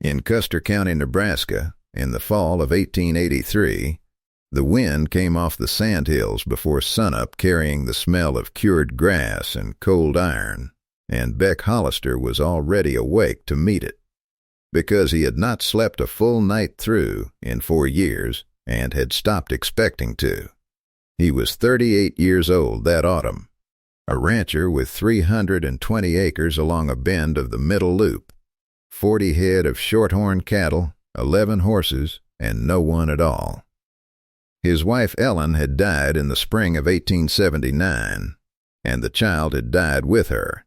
In Custer County, Nebraska, in the fall of 1883, the wind came off the sandhills before sunup carrying the smell of cured grass and cold iron, and Beck Hollister was already awake to meet it, because he had not slept a full night through in 4 years and had stopped expecting to. He was 38 years old that autumn, a rancher with 320 acres along a bend of the Middle Loop, 40 head of shorthorn cattle, 11 horses, and no one at all. His wife Ellen had died in the spring of 1879, and the child had died with her,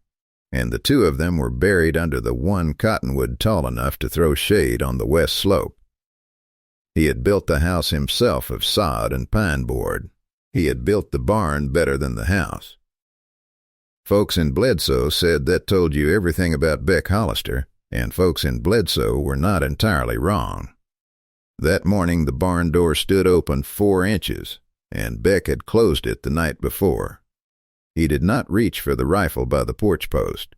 and the two of them were buried under the one cottonwood tall enough to throw shade on the west slope. He had built the house himself of sod and pine board. He had built the barn better than the house. Folks in Bledsoe said that told you everything about Beck Hollister, and folks in Bledsoe were not entirely wrong. That morning the barn door stood open 4 inches, and Beck had closed it the night before. He did not reach for the rifle by the porch post.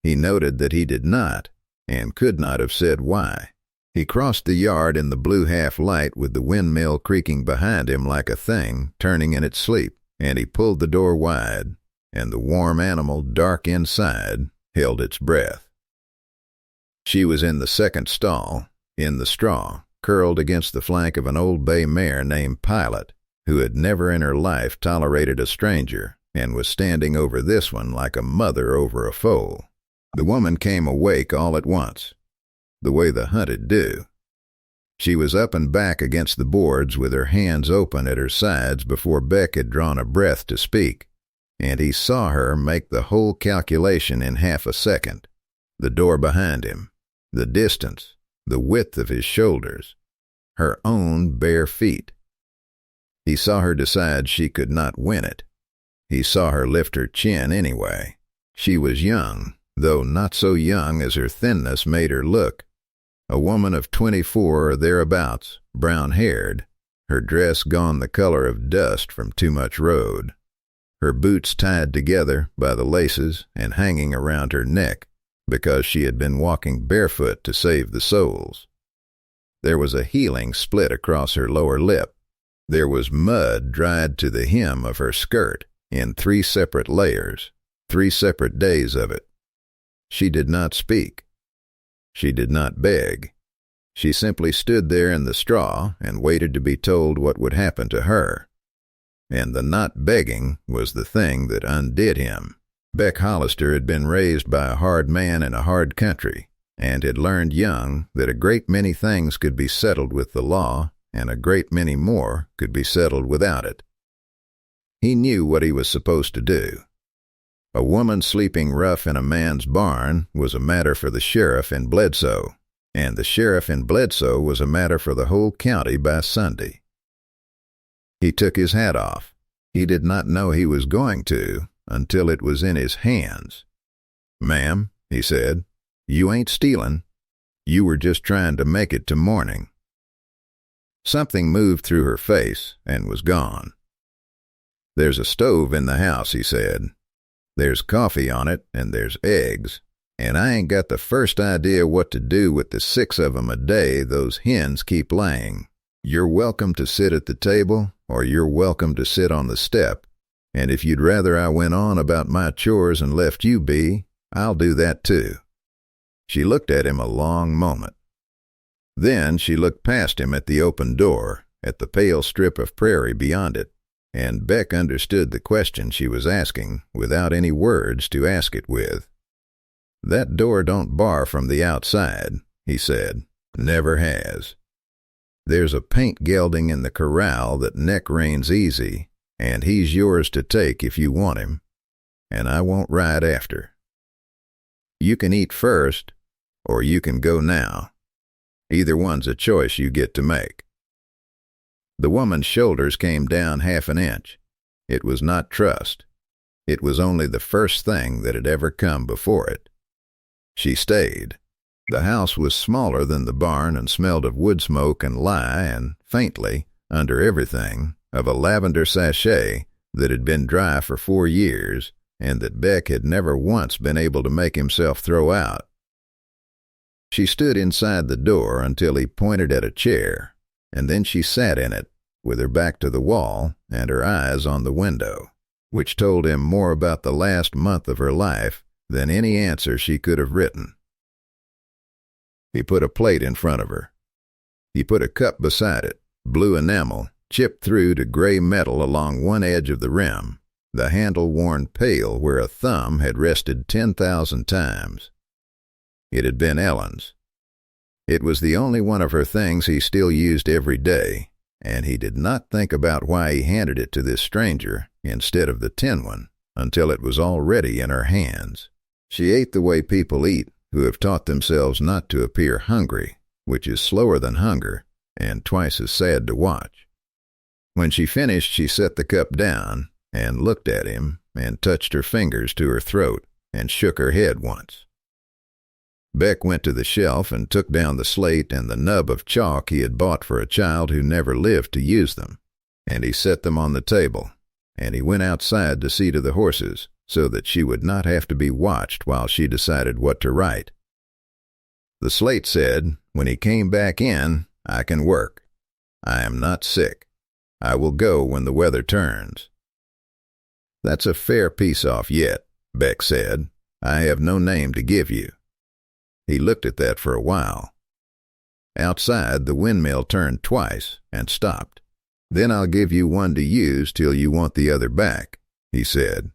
He noted that he did not, and could not have said why. He crossed the yard in the blue half-light with the windmill creaking behind him like a thing turning in its sleep, and he pulled the door wide, and the warm animal, dark inside, held its breath. She was in the second stall, in the straw, curled against the flank of an old bay mare named Pilot, who had never in her life tolerated a stranger, and was standing over this one like a mother over a foal. The woman came awake all at once, the way the hunted do. She was up and back against the boards with her hands open at her sides before Beck had drawn a breath to speak, and he saw her make the whole calculation in half a second. The door behind him, the distance, the width of his shoulders, her own bare feet. He saw her decide she could not win it. He saw her lift her chin anyway. She was young, though not so young as her thinness made her look. A woman of 24 or thereabouts, brown-haired, her dress gone the color of dust from too much road, her boots tied together by the laces and hanging around her neck, because she had been walking barefoot to save the soles. There was a healing split across her lower lip. There was mud dried to the hem of her skirt in 3 separate layers, 3 separate days of it. She did not speak. She did not beg. She simply stood there in the straw and waited to be told what would happen to her. And the not begging was the thing that undid him. Beck Hollister had been raised by a hard man in a hard country, and had learned young that a great many things could be settled with the law, and a great many more could be settled without it. He knew what he was supposed to do. A woman sleeping rough in a man's barn was a matter for the sheriff in Bledsoe, and the sheriff in Bledsoe was a matter for the whole county by Sunday. He took his hat off. He did not know he was going to until it was in his hands. "Ma'am," he said, "you ain't stealing. You were just trying to make it to morning." Something moved through her face and was gone. "There's a stove in the house," he said. "There's coffee on it, and there's eggs, and I ain't got the first idea what to do with the 6 of 'em a day those hens keep laying. You're welcome to sit at the table, or you're welcome to sit on the step, and if you'd rather I went on about my chores and left you be, I'll do that too." She looked at him a long moment. Then she looked past him at the open door, at the pale strip of prairie beyond it, and Beck understood the question she was asking without any words to ask it with. "That door don't bar from the outside," he said. "Never has. There's a paint gelding in the corral that neck reins easy, and he's yours to take if you want him, and I won't ride after. You can eat first, or you can go now. Either one's a choice you get to make." The woman's shoulders came down half an inch. It was not trust. It was only the first thing that had ever come before it. She stayed. The house was smaller than the barn and smelled of wood smoke and lye and, faintly, under everything, of a lavender sachet that had been dry for 4 years and that Beck had never once been able to make himself throw out. She stood inside the door until he pointed at a chair, and then she sat in it, with her back to the wall and her eyes on the window, which told him more about the last month of her life than any answer she could have written. He put a plate in front of her. He put a cup beside it, blue enamel, chipped through to gray metal along one edge of the rim, the handle worn pale where a thumb had rested 10,000 times. It had been Ellen's. It was the only one of her things he still used every day, and he did not think about why he handed it to this stranger instead of the tin one until it was already in her hands. She ate the way people eat who have taught themselves not to appear hungry, which is slower than hunger and twice as sad to watch. When she finished, she set the cup down and looked at him and touched her fingers to her throat and shook her head once. Beck went to the shelf and took down the slate and the nub of chalk he had bought for a child who never lived to use them, and he set them on the table, and he went outside to see to the horses so that she would not have to be watched while she decided what to write. The slate said, "When he came back in, I can work. I am not sick. I will go when the weather turns." "That's a fair piece off yet," Beck said. "I have no name to give you." He looked at that for a while. Outside, the windmill turned twice and stopped. "Then I'll give you one to use till you want the other back," he said.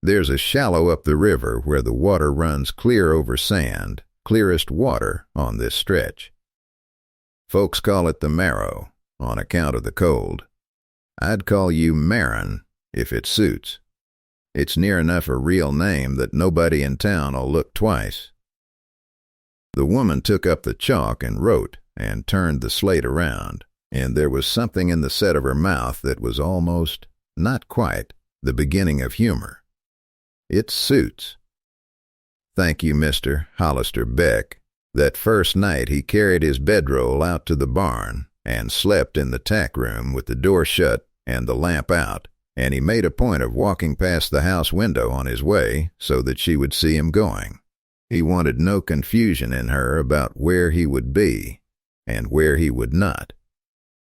"There's a shallow up the river where the water runs clear over sand, clearest water on this stretch. Folks call it the Marrow, on account of the cold. I'd call you Marin, if it suits. It's near enough a real name that nobody in town'll look twice." The woman took up the chalk and wrote and turned the slate around, and there was something in the set of her mouth that was almost, not quite, the beginning of humor. "It suits." "Thank you, Mr. Hollister Beck." That first night he carried his bedroll out to the barn and slept in the tack room with the door shut and the lamp out, and he made a point of walking past the house window on his way so that she would see him going. He wanted no confusion in her about where he would be and where he would not.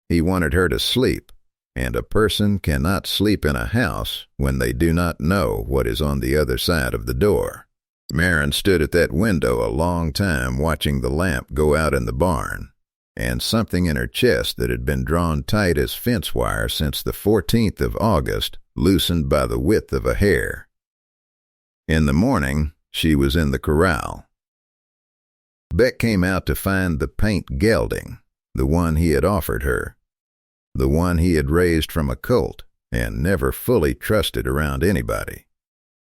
He wanted her to sleep, and a person cannot sleep in a house when they do not know what is on the other side of the door. Marin stood at that window a long time watching the lamp go out in the barn, and something in her chest that had been drawn tight as fence wire since the 14th of August loosened by the width of a hair. In the morning, she was in the corral. Beck came out to find the paint gelding, the one he had offered her, the one he had raised from a colt and never fully trusted around anybody,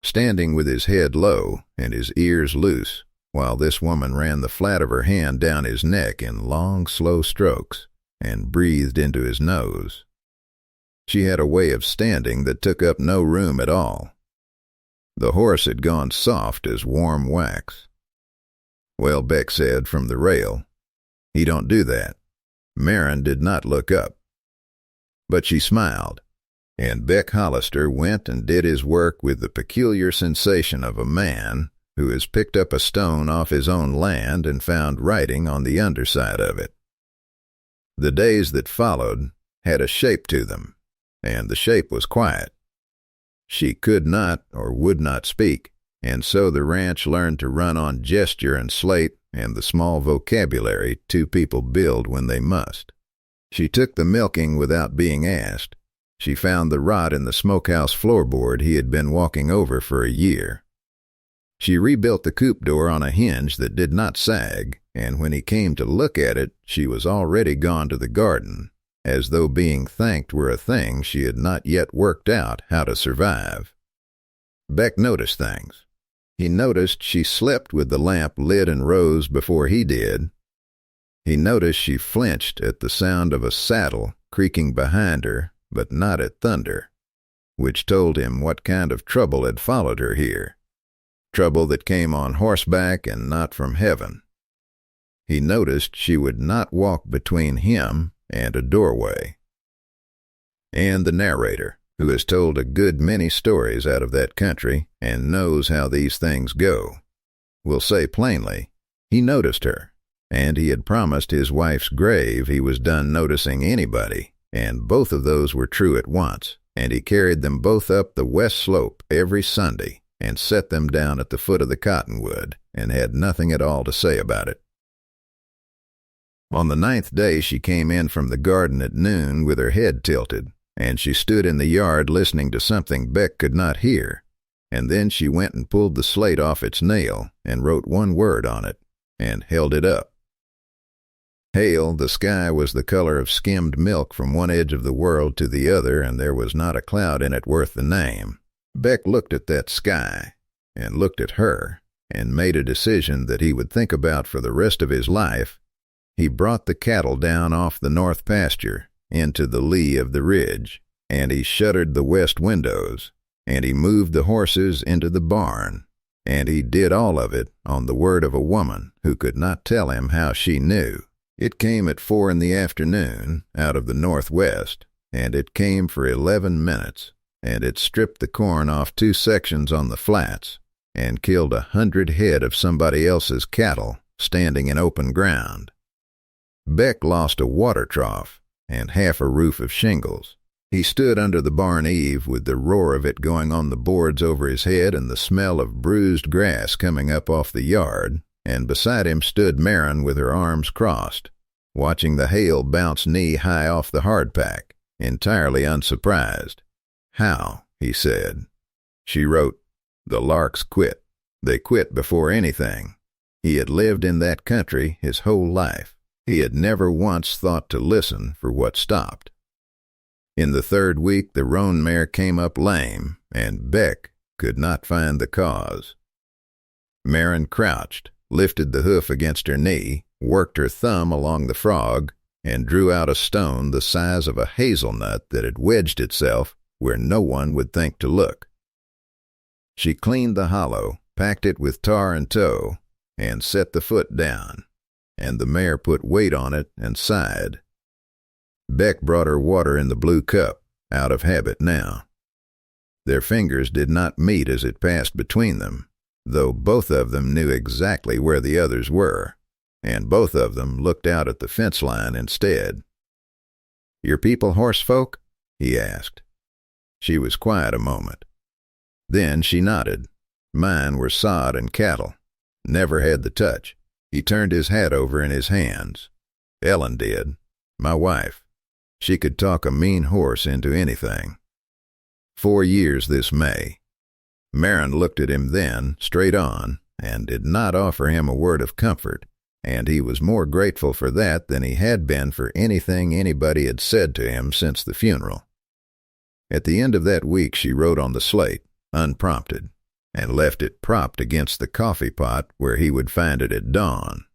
standing with his head low and his ears loose, while this woman ran the flat of her hand down his neck in long, slow strokes and breathed into his nose. She had a way of standing that took up no room at all. The horse had gone soft as warm wax. "Well," Beck said from the rail, "he don't do that." Marin did not look up. But she smiled, and Beck Hollister went and did his work with the peculiar sensation of a man who has picked up a stone off his own land and found writing on the underside of it. The days that followed had a shape to them, and the shape was quiet. She could not or would not speak, and so the ranch learned to run on gesture and slate and the small vocabulary two people build when they must. She took the milking without being asked. She found the rot in the smokehouse floorboard he had been walking over for a year. She rebuilt the coop door on a hinge that did not sag, and when he came to look at it, she was already gone to the garden, as though being thanked were a thing she had not yet worked out how to survive. Beck noticed things. He noticed she slept with the lamp lit and rose before he did. He noticed she flinched at the sound of a saddle creaking behind her, but not at thunder, which told him what kind of trouble had followed her here, trouble that came on horseback and not from heaven. He noticed she would not walk between him and a doorway. And the narrator, who has told a good many stories out of that country and knows how these things go, will say plainly, He noticed her, and he had promised his wife's grave he was done noticing anybody, and both of those were true at once, and he carried them both up the west slope every Sunday and set them down at the foot of the cottonwood, and had nothing at all to say about it. On the 9th day she came in from the garden at noon with her head tilted, and she stood in the yard listening to something Beck could not hear, and then she went and pulled the slate off its nail and wrote one word on it, and held it up. Hail, the sky was the color of skimmed milk from one edge of the world to the other, and there was not a cloud in it worth the name. Beck looked at that sky, and looked at her, and made a decision that he would think about for the rest of his life. He brought the cattle down off the north pasture into the lee of the ridge, and he shuttered the west windows, and he moved the horses into the barn, and he did all of it on the word of a woman who could not tell him how she knew. It came at 4 in the afternoon out of the northwest, and it came for 11 minutes, and it stripped the corn off 2 sections on the flats, and killed 100 head of somebody else's cattle standing in open ground. Beck lost a water trough and half a roof of shingles. He stood under the barn eave with the roar of it going on the boards over his head and the smell of bruised grass coming up off the yard, and beside him stood Marin with her arms crossed, watching the hail bounce knee-high off the hardpack, entirely unsurprised. "How?" he said. She wrote, "The Larks quit. They quit before anything." He had lived in that country his whole life. He had never once thought to listen for what stopped. In the 3rd week the roan mare came up lame, and Beck could not find the cause. Marin crouched, lifted the hoof against her knee, worked her thumb along the frog, and drew out a stone the size of a hazelnut that had wedged itself where no one would think to look. She cleaned the hollow, packed it with tar and tow, and set the foot down, and the mare put weight on it and sighed. Beck brought her water in the blue cup, out of habit now. Their fingers did not meet as it passed between them, though both of them knew exactly where the others were, and both of them looked out at the fence line instead. "Your people horse folk?" he asked. She was quiet a moment. Then she nodded. "Mine were sod and cattle. Never had the touch." He turned his hat over in his hands. "Ellen did. My wife. She could talk a mean horse into anything. 4 years this May." Marin looked at him then, straight on, and did not offer him a word of comfort, and he was more grateful for that than he had been for anything anybody had said to him since the funeral. At the end of that week she wrote on the slate, unprompted, and left it propped against the coffee pot where he would find it at dawn.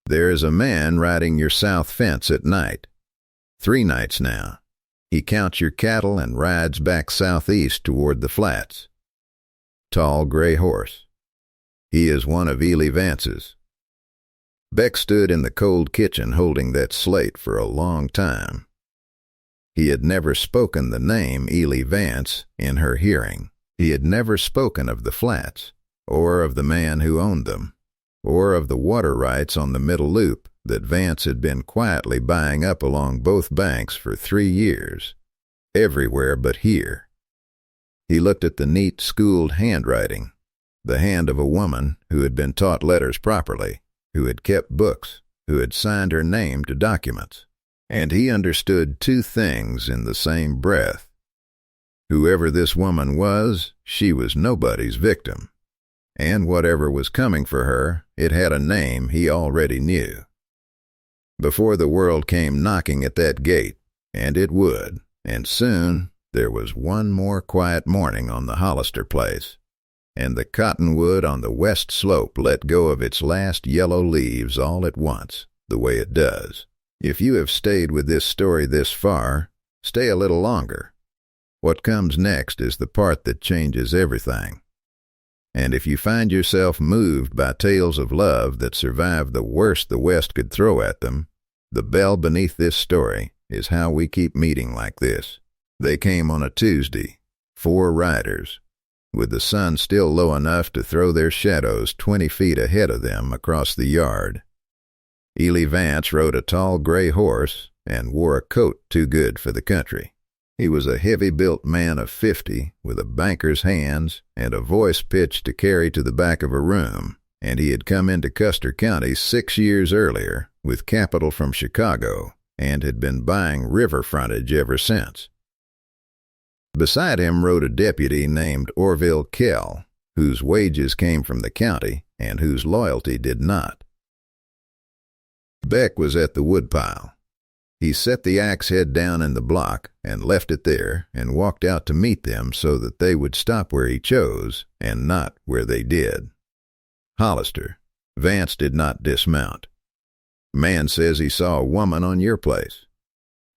"There is a man riding your south fence at night. 3 nights now. He counts your cattle and rides back southeast toward the flats. Tall gray horse. He is one of Ely Vance's." Beck stood in the cold kitchen holding that slate for a long time. He had never spoken the name Ely Vance in her hearing. He had never spoken of the flats, or of the man who owned them, or of the water rights on the middle loop that Vance had been quietly buying up along both banks for 3 years, everywhere but here. He looked at the neat, schooled handwriting, the hand of a woman who had been taught letters properly, who had kept books, who had signed her name to documents, and he understood 2 things in the same breath. Whoever this woman was, she was nobody's victim, and whatever was coming for her, it had a name he already knew. Before the world came knocking at that gate, and it would, and soon there was one more quiet morning on the Hollister place, and the cottonwood on the west slope let go of its last yellow leaves all at once, the way it does. If you have stayed with this story this far, stay a little longer. What comes next is the part that changes everything. And if you find yourself moved by tales of love that survive the worst the West could throw at them, the bell beneath this story is how we keep meeting like this. They came on a Tuesday, 4 riders. with the sun still low enough to throw their shadows 20 feet ahead of them across the yard. Ely Vance rode a tall gray horse and wore a coat too good for the country. He was a heavy-built man of 50, with a banker's hands and a voice pitched to carry to the back of a room, and he had come into Custer County 6 years earlier with capital from Chicago and had been buying river frontage ever since. Beside him rode a deputy named Orville Kell, whose wages came from the county and whose loyalty did not. Beck was at the woodpile. He set the axe head down in the block and left it there and walked out to meet them so that they would stop where he chose and not where they did. Hollister, Vance did not dismount. Man says he saw a woman on your place.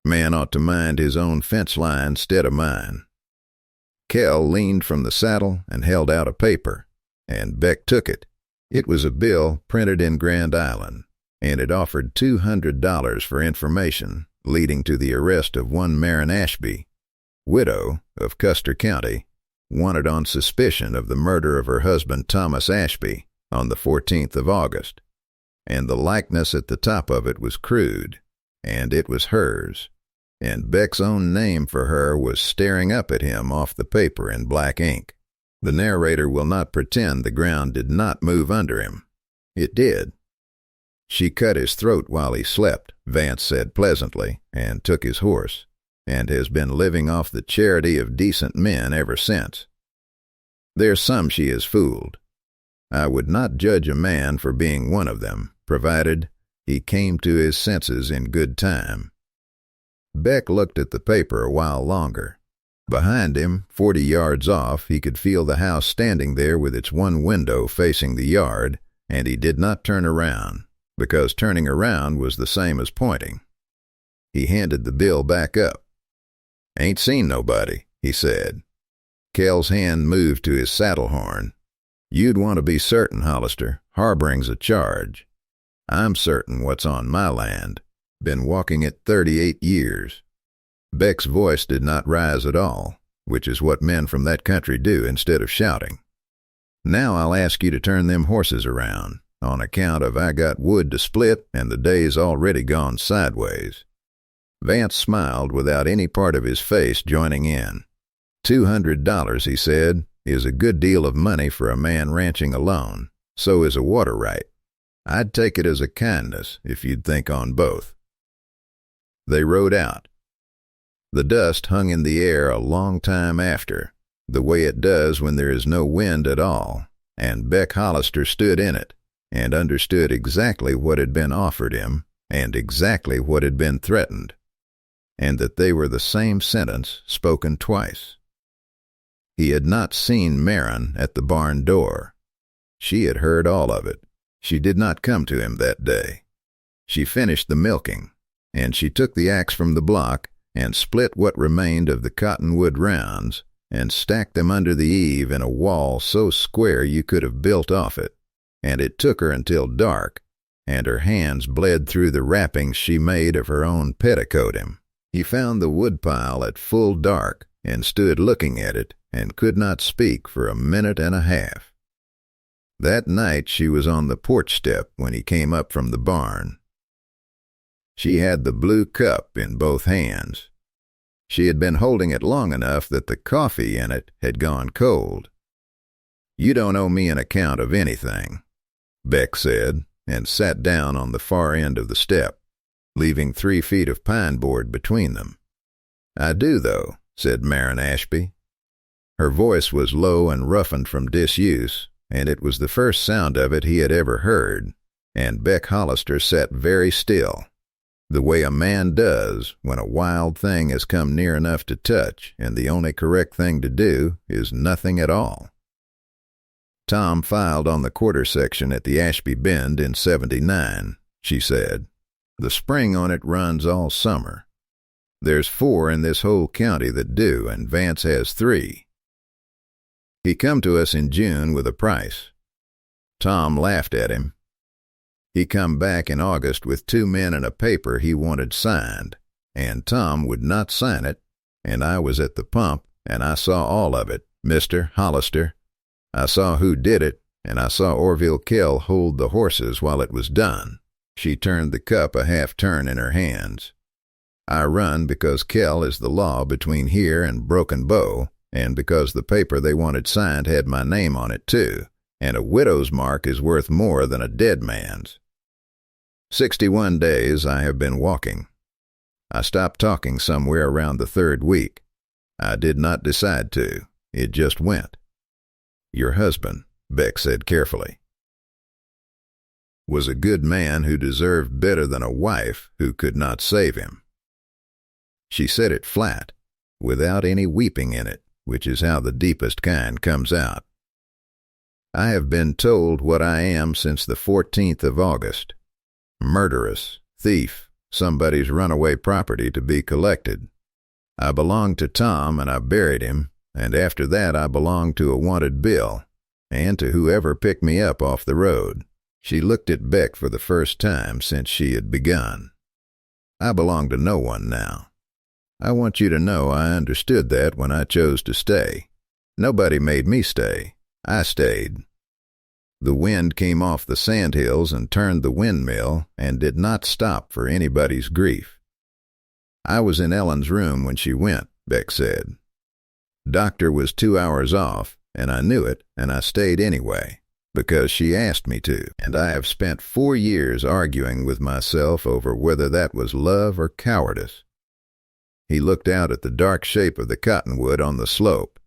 Man ought to mind his own fence line instead of mine. Kell leaned from the saddle and held out a paper, and Beck took it. It was a bill printed in Grand Island, and it offered $200 for information leading to the arrest of one Marion Ashby, widow of Custer County, wanted on suspicion of the murder of her husband Thomas Ashby on the 14th of August, and the likeness at the top of it was crude, and it was hers, and Beck's own name for her was staring up at him off the paper in black ink. The narrator will not pretend the ground did not move under him. It did. She cut his throat while he slept, Vance said pleasantly, and took his horse, and has been living off the charity of decent men ever since. There's some she has fooled. I would not judge a man for being one of them, provided he came to his senses in good time. Beck looked at the paper a while longer. Behind him, 40 yards off, he could feel the house standing there with its one window facing the yard, and he did not turn around, because turning around was the same as pointing. He handed the bill back up. "Ain't seen nobody," he said. Kell's hand moved to his saddle horn. "You'd want to be certain, Hollister. Harboring's a charge. I'm certain what's on my land. Been walking it 38 years. Beck's voice did not rise at all, which is what men from that country do instead of shouting. "Now I'll ask you to turn them horses around, on account of I got wood to split and the day's already gone sideways." Vance smiled without any part of his face joining in. $200, he said, is a good deal of money for a man ranching alone. So is a water right. I'd take it as a kindness if you'd think on both. They rode out. The dust hung in the air a long time after, the way it does when there is no wind at all, and Beck Hollister stood in it, and understood exactly what had been offered him, and exactly what had been threatened, and that they were the same sentence spoken twice. He had not seen Marion at the barn door. She had heard all of it. She did not come to him that day. She finished the milking, and she took the axe from the block and split what remained of the cottonwood rounds and stacked them under the eave in a wall so square you could have built off it, and it took her until dark, and her hands bled through the wrappings she made of her own petticoat him. He found the woodpile at full dark and stood looking at it and could not speak for a minute and a half. That night she was on the porch step when he came up from the barn. She had the blue cup in both hands. She had been holding it long enough that the coffee in it had gone cold. "You don't owe me an account of anything," Beck said, and sat down on the far end of the step, leaving 3 feet of pine board between them. "I do, though," said Marion Ashby. Her voice was low and roughened from disuse, and it was the first sound of it he had ever heard, and Beck Hollister sat very still, the way a man does when a wild thing has come near enough to touch, and the only correct thing to do is nothing at all. "Tom filed on the quarter section at the Ashby Bend in '79, she said. "The spring on it runs all summer. There's 4 in this whole county that do, and Vance has 3. He come to us in June with a price. Tom laughed at him. He come back in August with 2 men and a paper he wanted signed, and Tom would not sign it, and I was at the pump, and I saw all of it, Mr. Hollister. I saw who did it, and I saw Orville Kell hold the horses while it was done." She turned the cup a half turn in her hands. "I run because Kell is the law between here and Broken Bow, and because the paper they wanted signed had my name on it, too, and a widow's mark is worth more than a dead man's. 61 days I have been walking. I stopped talking somewhere around the 3rd week. I did not decide to. It just went." "Your husband," Beck said carefully, "was a good man who deserved better than a wife who could not save him." She said it flat, without any weeping in it, which is how the deepest kind comes out. "I have been told what I am since the 14th of August. Murderess, thief, somebody's runaway property to be collected. I belonged to Tom and I buried him, and after that I belonged to a wanted bill, and to whoever picked me up off the road." She looked at Beck for the first time since she had begun. "I belong to no one now. I want you to know I understood that when I chose to stay. Nobody made me stay. I stayed. The wind came off the sandhills and turned the windmill and did not stop for anybody's grief. I was in Ellen's room when she went," Beck said. "Doctor was 2 hours off, and I knew it, and I stayed anyway, because she asked me to, and I have spent 4 years arguing with myself over whether that was love or cowardice." He looked out at the dark shape of the cottonwood on the slope.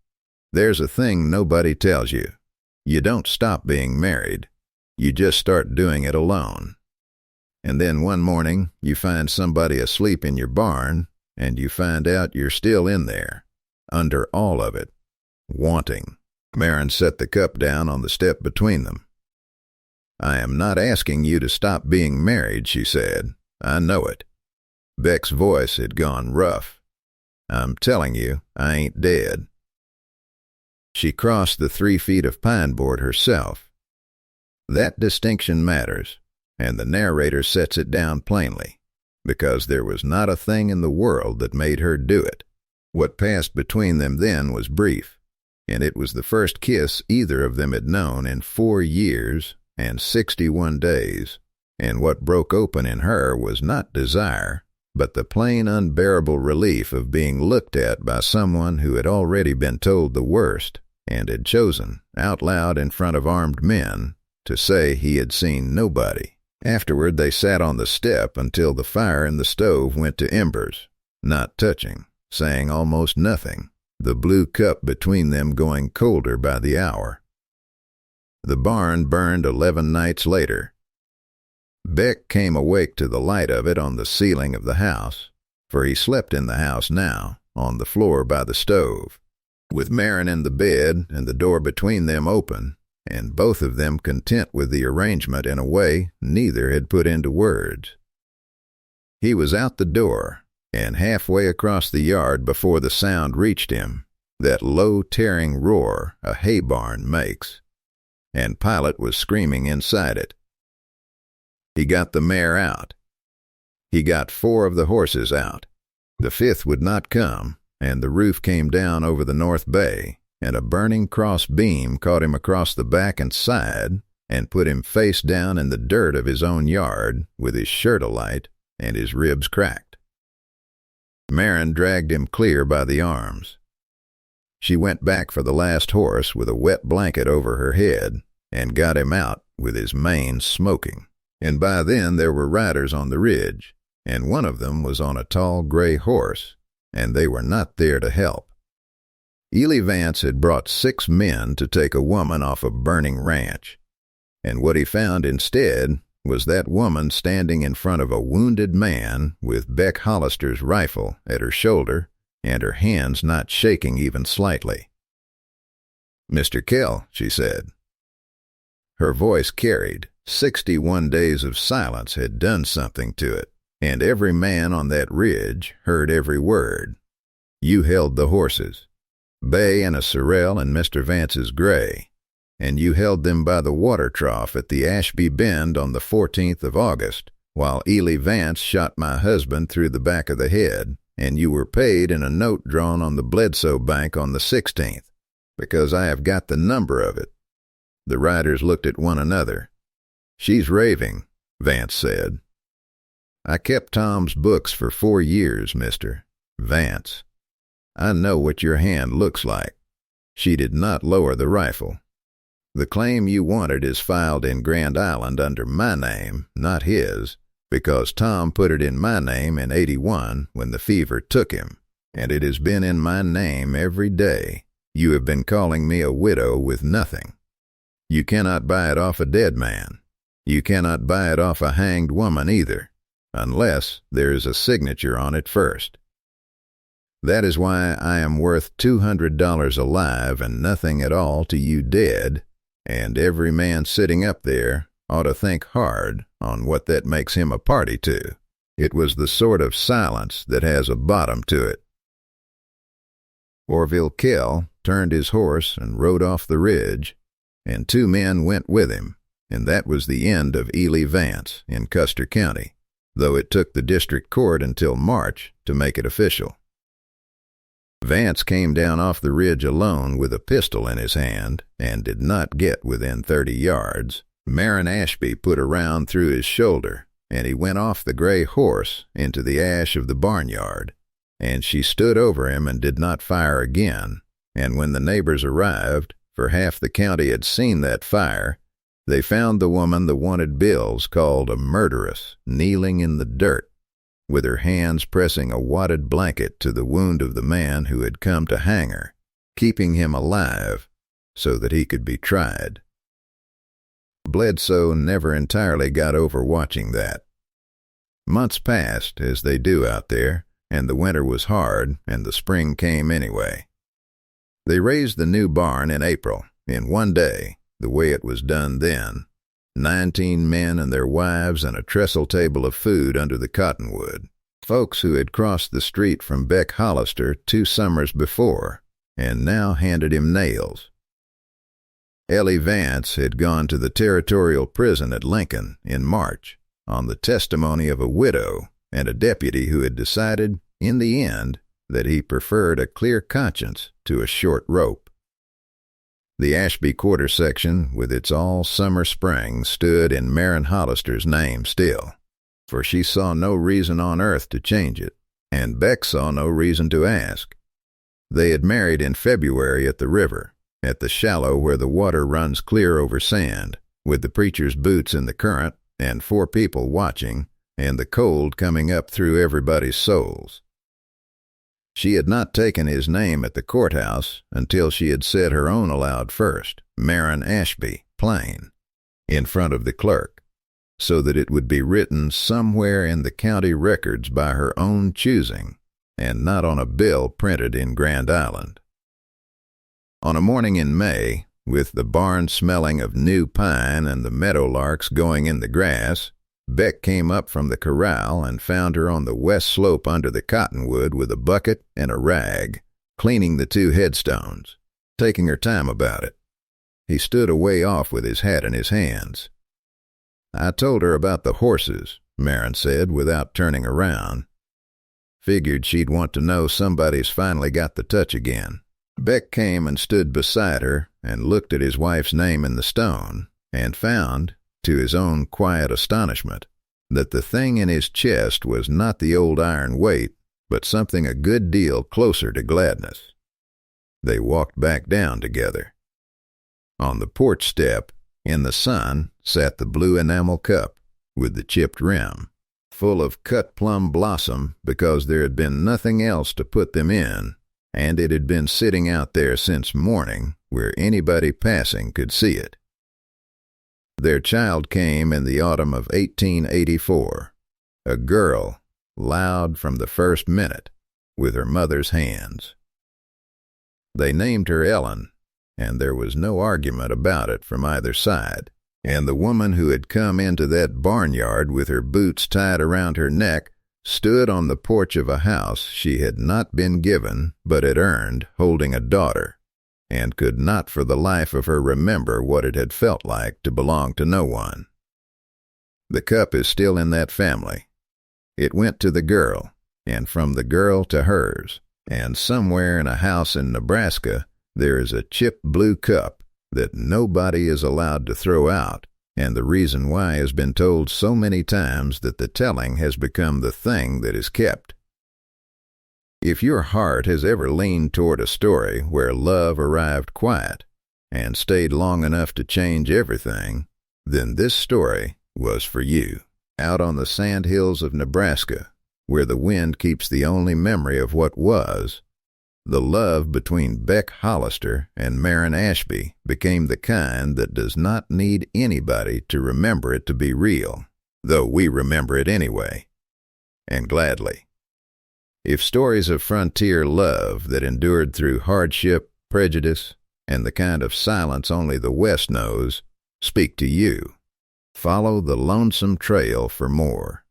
"There's a thing nobody tells you. You don't stop being married. You just start doing it alone. And then one morning you find somebody asleep in your barn, and you find out you're still in there, under all of it, wanting." Marin set the cup down on the step between them. "I am not asking you to stop being married," she said. "I know it." Beck's voice had gone rough. "I'm telling you, I ain't dead." She crossed the 3 feet of pine board herself. That distinction matters, and the narrator sets it down plainly, because there was not a thing in the world that made her do it. What passed between them then was brief, and it was the first kiss either of them had known in 4 years and 61 days, and what broke open in her was not desire, but the plain unbearable relief of being looked at by someone who had already been told the worst, and had chosen, out loud in front of armed men, to say he had seen nobody. Afterward they sat on the step until the fire in the stove went to embers, not touching, saying almost nothing, the blue cup between them going colder by the hour. The barn burned 11 nights later. Beck came awake to the light of it on the ceiling of the house, for he slept in the house now, on the floor by the stove, with Marin in the bed and the door between them open, and both of them content with the arrangement in a way neither had put into words. He was out the door, and halfway across the yard before the sound reached him, that low tearing roar a hay barn makes, and Pilot was screaming inside it. He got the mare out. He got 4 of the horses out. The 5th would not come, and the roof came down over the north bay, and a burning cross beam caught him across the back and side, and put him face down in the dirt of his own yard, with his shirt alight and his ribs cracked. Marin dragged him clear by the arms. She went back for the last horse with a wet blanket over her head, and got him out with his mane smoking. And by then there were riders on the ridge, and one of them was on a tall gray horse, and they were not there to help. Ely Vance had brought 6 men to take a woman off a burning ranch, and what he found instead was that woman standing in front of a wounded man with Beck Hollister's rifle at her shoulder and her hands not shaking even slightly. "Mr. Kell," she said. Her voice carried. 61 days of silence had done something to it, and every man on that ridge heard every word. "You held the horses, Bay and a sorrel and Mr. Vance's gray, and you held them by the water trough at the Ashby Bend on the 14th of August, while Ely Vance shot my husband through the back of the head, and you were paid in a note drawn on the Bledsoe Bank on the 16th. Because I have got the number of it." The riders looked at one another. "She's raving," Vance said. "I kept Tom's books for 4 years, mister." "Vance, I know what your hand looks like." She did not lower the rifle. "The claim you wanted is filed in Grand Island under my name, not his, because Tom put it in my name in '81 when the fever took him, and it has been in my name every day. You have been calling me a widow with nothing. You cannot buy it off a dead man. You cannot buy it off a hanged woman either, unless there is a signature on it first. That is why I am worth $200 alive and nothing at all to you dead, and every man sitting up there ought to think hard on what that makes him a party to. It was the sort of silence that has a bottom to it." Orville Kell turned his horse and rode off the ridge, and 2 men went with him, and that was the end of Ely Vance in Custer County, though it took the district court until March to make it official. Vance came down off the ridge alone with a pistol in his hand and did not get within 30 yards. Marin Ashby put a round through his shoulder, and he went off the gray horse into the ash of the barnyard, and she stood over him and did not fire again, and when the neighbors arrived, for half the county had seen that fire, they found the woman the wanted bills called a murderess kneeling in the dirt, with her hands pressing a wadded blanket to the wound of the man who had come to hang her, keeping him alive so that he could be tried. Bledsoe never entirely got over watching that. Months passed, as they do out there, and the winter was hard, and the spring came anyway. They raised the new barn in April, in one day, the way it was done then. 19 men and their wives and a trestle table of food under the cottonwood. Folks who had crossed the street from Beck Hollister 2 summers before, and now handed him nails. Ellie Vance had gone to the territorial prison at Lincoln in March on the testimony of a widow and a deputy who had decided, in the end, that he preferred a clear conscience to a short rope. The Ashby quarter section, with its all-summer spring, stood in Marin Hollister's name still, for she saw no reason on earth to change it, and Beck saw no reason to ask. They had married in February at the river, at the shallow where the water runs clear over sand, with the preacher's boots in the current, and 4 people watching, and the cold coming up through everybody's souls. She had not taken his name at the courthouse until she had said her own aloud first, Marin Ashby, plain, in front of the clerk, so that it would be written somewhere in the county records by her own choosing, and not on a bill printed in Grand Island. On a morning in May, with the barn smelling of new pine and the meadowlarks going in the grass, Beck came up from the corral and found her on the west slope under the cottonwood with a bucket and a rag, cleaning the 2 headstones, taking her time about it. He stood away off with his hat in his hands. "I told her about the horses," Marin said without turning around. "Figured she'd want to know somebody's finally got the touch again." Beck came and stood beside her and looked at his wife's name in the stone, and found, to his own quiet astonishment, that the thing in his chest was not the old iron weight, but something a good deal closer to gladness. They walked back down together. On the porch step, in the sun, sat the blue enamel cup, with the chipped rim, full of cut plum blossom because there had been nothing else to put them in, and it had been sitting out there since morning where anybody passing could see it. Their child came in the autumn of 1884, a girl, loud from the first minute, with her mother's hands. They named her Ellen, and there was no argument about it from either side, and the woman who had come into that barnyard with her boots tied around her neck stood on the porch of a house she had not been given but had earned, holding a daughter, and could not for the life of her remember what it had felt like to belong to no one. The cup is still in that family. It went to the girl, and from the girl to hers, and somewhere in a house in Nebraska There is a chipped blue cup that nobody is allowed to throw out, and the reason why has been told so many times that the telling has become the thing that is kept. If your heart has ever leaned toward a story where love arrived quiet and stayed long enough to change everything, then this story was for you. Out on the sand hills of Nebraska, where the wind keeps the only memory of what was, the love between Beck Hollister and Marin Ashby became the kind that does not need anybody to remember it to be real, though we remember it anyway, and gladly. If stories of frontier love that endured through hardship, prejudice, and the kind of silence only the West knows speak to you, follow the lonesome trail for more.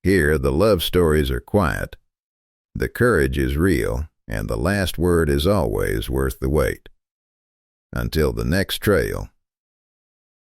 Here the love stories are quiet, the courage is real, and the last word is always worth the wait. Until the next trail,